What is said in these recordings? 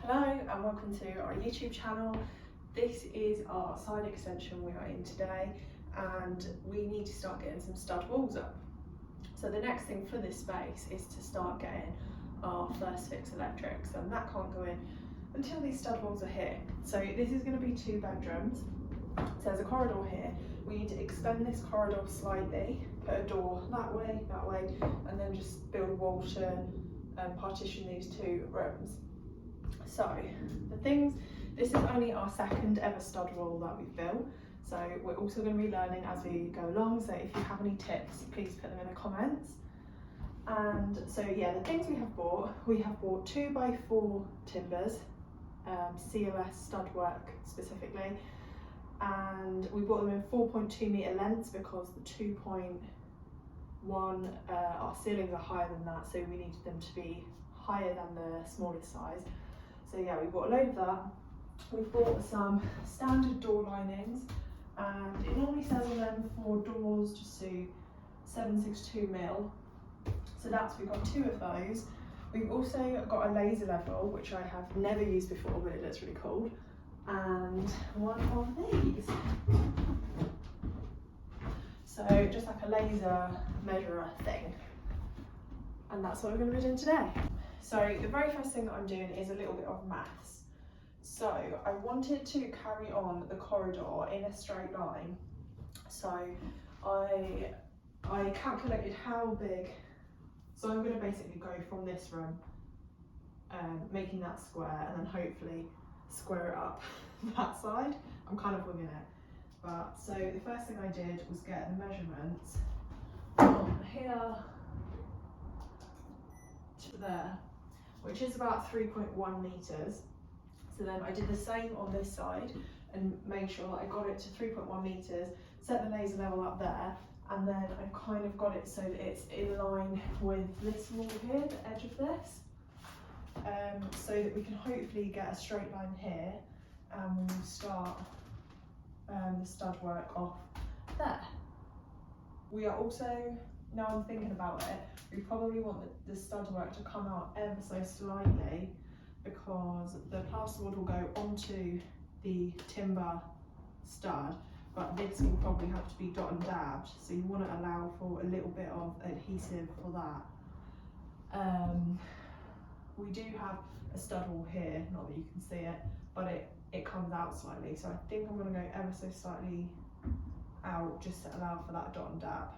Hello and welcome to our YouTube channel. This is our side extension we are in today and we need to start getting some stud walls up. So the next thing for this space is to start getting our first fix electrics, and that can't go in until these stud walls are here. So this is going to be 2 bedrooms. So there's a corridor here. We need to extend this corridor slightly, put a door that way, and then just build a wall to partition these 2 rooms. So the things, this is only our second ever stud wall that we've built, so we're also going to be learning as we go along, so if you have any tips please put them in the comments. And so yeah, the things we have bought 2x4 timbers, COS stud work specifically, and we bought them in 4.2 metre lengths because the 2.1 our ceilings are higher than that, so we needed them to be higher than the smallest size. So yeah, we bought a load of that. We bought some standard door linings, and it normally says on them for doors to suit 762mm. So we've got 2 of those. We've also got a laser level, which I have never used before, but it looks really cool. And one of these. So just like a laser measurer thing. And that's what we're going to be doing today. So the very first thing that I'm doing is a little bit of maths. So I wanted to carry on the corridor in a straight line. So I calculated how big, so I'm going to basically go from this room, making that square, and then hopefully square it up that side. I'm kind of winging it. But so the first thing I did was get the measurements from here to there, which is about 3.1 metres. So then I did the same on this side and made sure that I got it to 3.1 metres, set the laser level up there, and then I kind of got it so that it's in line with this wall here, the edge of this, so that we can hopefully get a straight line here and we'll start the stud work off there. We are also, now I'm thinking about it, we probably want the stud work to come out ever so slightly because the plasterboard will go onto the timber stud, but this will probably have to be dot and dabbed, so you want to allow for a little bit of adhesive for that. We do have a stud wall here, not that you can see it, but it comes out slightly, so I think I'm going to go ever so slightly out just to allow for that dot and dab.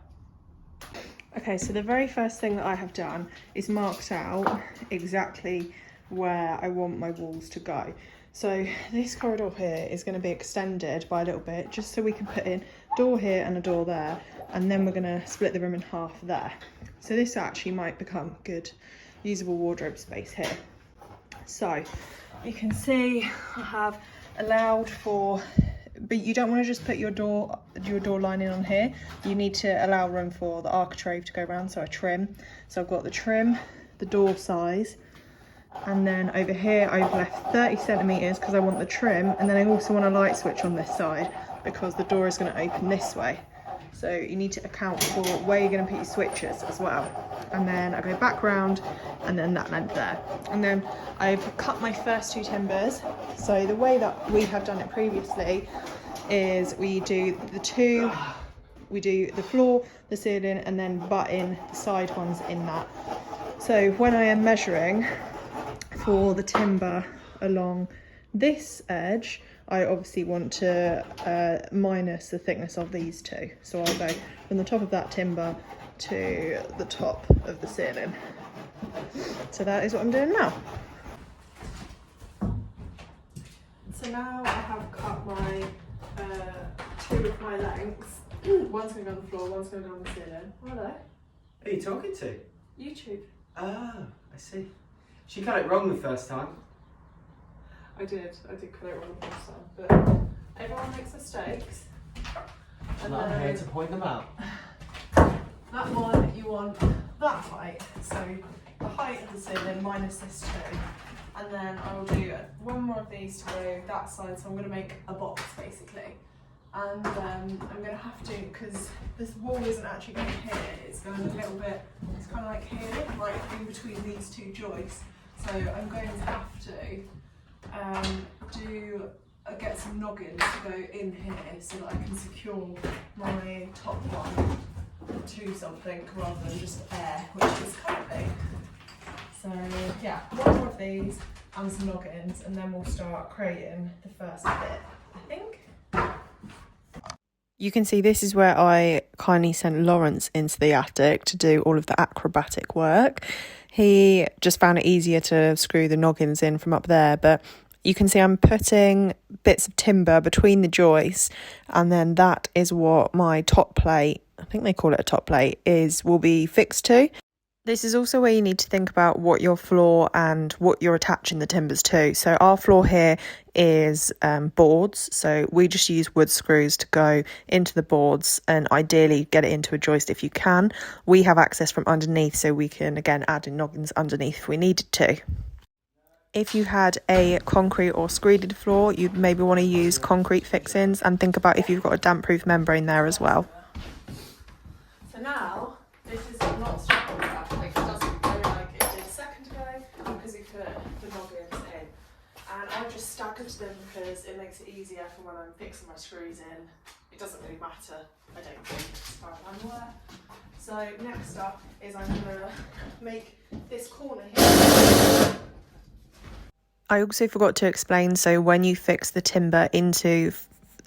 Okay, so the very first thing that I have done is marked out exactly where I want my walls to go. So this corridor here is going to be extended by a little bit just so we can put in a door here and a door there, and then we're going to split the room in half there. So this actually might become good usable wardrobe space here. So you can see I have allowed for, but you don't want to just put your door lining on here. You need to allow room for the architrave to go around, so a trim. So I've got the trim, the door size, and then over here I've left 30 centimetres because I want the trim, and then I also want a light switch on this side because the door is going to open this way. So you need to account for where you're going to put your switches as well. And then I go back round and then that length there. And then I've cut my first 2 timbers. So the way that we have done it previously is we do the floor, the ceiling, and then butt in the side ones in that. So when I am measuring for the timber along this edge, I obviously want to minus the thickness of these 2. So I'll go from the top of that timber to the top of the ceiling. So that is what I'm doing now. So now I have cut my 2 of my lengths. One's going to go on the floor, one's going to go on the ceiling. Hello. Who are you talking to? YouTube. Ah, I see. She got it wrong the first time. I did cut it wrong the first time, but everyone makes mistakes. And I'm here to point them out. That one, you want that height, so the height of the ceiling minus this 2. And then I will do one more of these to go that side, so I'm going to make a box basically. And I'm going to have to, because this wall isn't actually going here, it's going a little bit, it's kind of like here, right in between these 2 joists. So I'm going to have to get some noggins to go in here so that I can secure my top one to something rather than just air, which is currently. So yeah, one more of these and some noggins, and then we'll start creating the first bit, I think. You can see this is where I kindly sent Lawrence into the attic to do all of the acrobatic work. He just found it easier to screw the noggins in from up there, but you can see I'm putting bits of timber between the joists, and then that is what my top plate, I think they call it a top plate, will be fixed to. This is also where you need to think about what your floor and what you're attaching the timbers to. So our floor here is boards, so we just use wood screws to go into the boards and ideally get it into a joist if you can. We have access from underneath, so we can again add in noggins underneath if we needed to. If you had a concrete or screeded floor, you'd maybe want to use concrete fixings and think about if you've got a damp-proof membrane there as well. So now, this is not stuck on that, like it doesn't go like it did a second ago because we put the noggins in. And I've just staggered them because it makes it easier for when I'm fixing my screws in. It doesn't really matter, I don't think, as far as I'm aware. So next up is I'm going to make this corner here. I also forgot to explain, so when you fix the timber into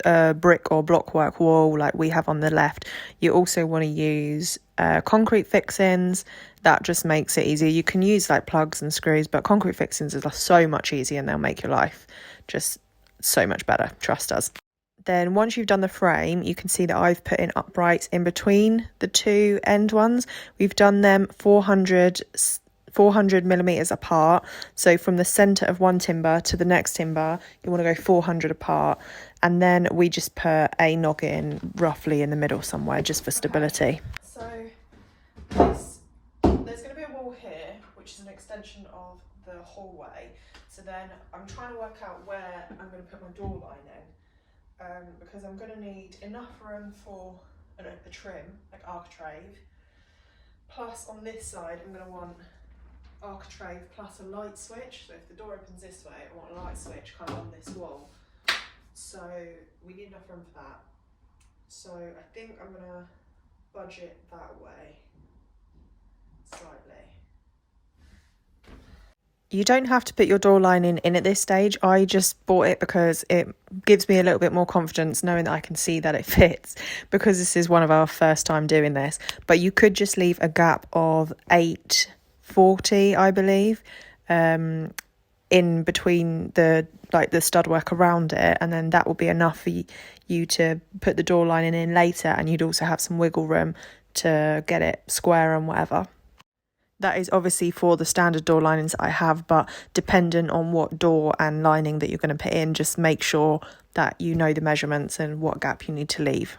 a brick or blockwork wall like we have on the left, you also want to use concrete fixings. That just makes it easier. You can use like plugs and screws, but concrete fixings are so much easier and they'll make your life just so much better, trust us. Then once you've done the frame, you can see that I've put in uprights in between the two end ones. We've done them 400 millimeters apart, so from the center of one timber to the next timber you want to go 400 apart, and then we just put a noggin roughly in the middle somewhere just for stability. So there's going to be a wall here which is an extension of the hallway, so then I'm trying to work out where I'm going to put my door line in, because I'm going to need enough room for a trim, like architrave, plus on this side I'm going to want architrave plus a light switch. So if the door opens this way, I want a light switch kind of on this wall. So we need enough room for that. So I think I'm going to budget that way slightly. You don't have to put your door lining in at this stage. I just bought it because it gives me a little bit more confidence knowing that I can see that it fits, because this is one of our first time doing this. But you could just leave a gap of 840, I believe, in between the stud work around it, and then that will be enough for you to put the door lining in later, and you'd also have some wiggle room to get it square and whatever. That is obviously for the standard door linings I have, but dependent on what door and lining that you're going to put in, just make sure that you know the measurements and what gap you need to leave.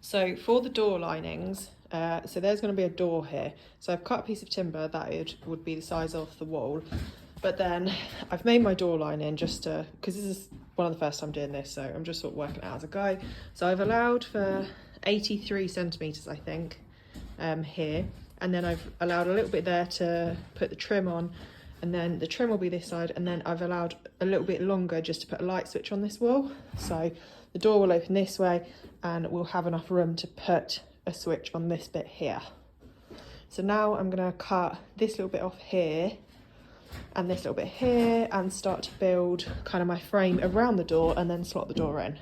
So for the door linings, so there's going to be a door here. So I've cut a piece of timber that would be the size of the wall. But then I've made my door lining just to, because this is one of the first time doing this, so I'm just sort of working it out as I go. So I've allowed for 83 centimetres, I think, here. And then I've allowed a little bit there to put the trim on, and then the trim will be this side, and then I've allowed a little bit longer just to put a light switch on this wall. So the door will open this way, and we'll have enough room to put a switch on this bit here. So now I'm going to cut this little bit off here and this little bit here and start to build kind of my frame around the door and then slot the door in.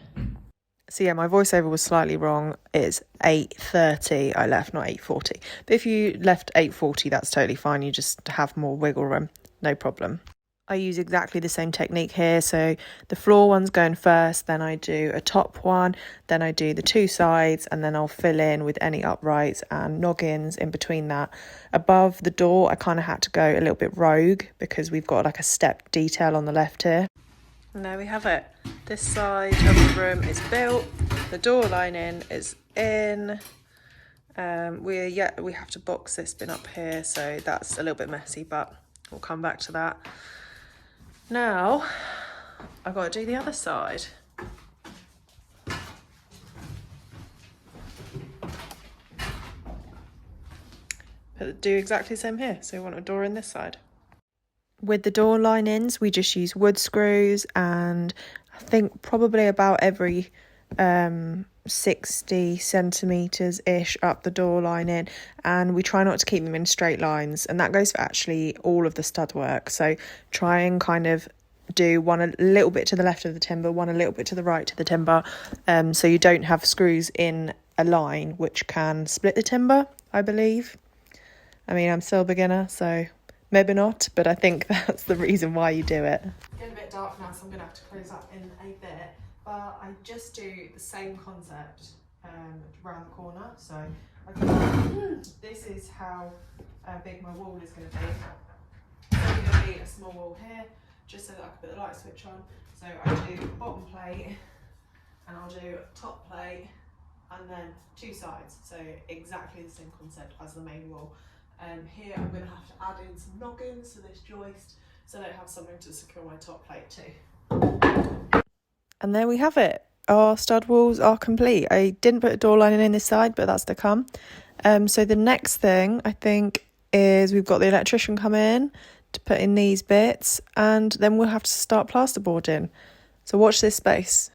So yeah, my voiceover was slightly wrong. It's 8:30 I left, not 8:40. But if you left 8:40, that's totally fine. You just have more wiggle room, no problem. I use exactly the same technique here. So the floor one's going first, then I do a top one, then I do the two sides, and then I'll fill in with any uprights and noggins in between that. Above the door, I kind of had to go a little bit rogue because we've got like a step detail on the left here. And there we have it. This side of the room is built. The door lining is in. We have to box this bin up here, so that's a little bit messy, but we'll come back to that. Now, I've got to do the other side. But do exactly the same here. So we want a door in this side. With the door linings, we just use wood screws, and I think probably about every 60 centimetres ish up the door lining, and we try not to keep them in straight lines, and that goes for actually all of the stud work. So try and kind of do one a little bit to the left of the timber, one a little bit to the right of the timber, so you don't have screws in a line which can split the timber, I believe. I mean, I'm still a beginner, so maybe not, but I think that's the reason why you do it. It's getting a bit dark now, so I'm going to have to close up in a bit. But I just do the same concept around the corner. So this is how big my wall is going to be. So it's going to be a small wall here, just so that I can put the light switch on. So I do bottom plate, and I'll do top plate, and then two sides. So exactly the same concept as the main wall. Here I'm going to have to add in some noggins to this joist, so I have something to secure my top plate too. And there we have it. Our stud walls are complete. I didn't put a door lining in this side, but that's to come. So the next thing I think is we've got the electrician come in to put in these bits, and then we'll have to start plasterboarding. So watch this space.